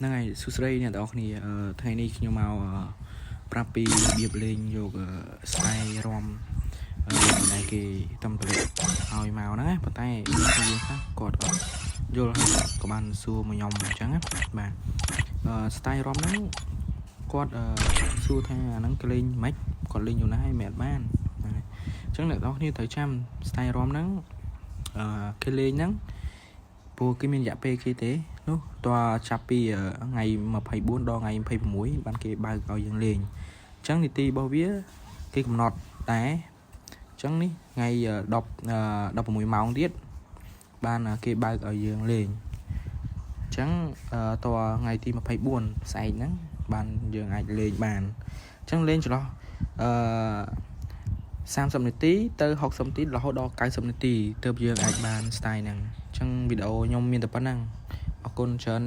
นั่งไงสุดเลยเนี่ยแต่ออกนี่ไทยนี่ខ្ញុំមកប្រាប់ពីរបៀបលេងយកស្ទាយរំដែលគេតំទៅឲ្យមកហ្នឹងណាប៉ុន្តែយើងខ្លះគាត់អត់យល់ហើយក៏បានសួរមកខ្ញុំអញ្ចឹងណាបាទស្ទាយរំហ្នឹងគាត់សួរថាអាហ្នឹងគេលេងមិនគាត់លេងយូរណាស់ហើយមិនបានអញ្ចឹងអ្នកនរគ្នាត្រូវចាំស្ទាយរំហ្នឹងគេលេងហ្នឹងព្រោះគេមានរយៈពេលគេទេនោះតើចាប់ពីថ្ងៃ24ដល់ថ្ងៃ26បានគេបើកឲ្យយើងលេងអញ្ចឹងនីតិរបស់វាគេកំណត់ដែរអញ្ចឹងនេះថ្ងៃ16ម៉ោងទៀតបានគេបើកឲ្យយើងលេងអញ្ចឹងតើថ្ងៃទី24ស្អែកហ្នឹងបានយើងអាចលេងបានអញ្ចឹងលេងចន្លោះ30នាទីទៅ60នាទីរហូតដល់90នាទីទើបយើងអាចបាន style ហ្នឹងអញ្ចឹងវីដេអូខ្ញុំមានតែប៉ុណ្ណឹងអរគុណច្រើន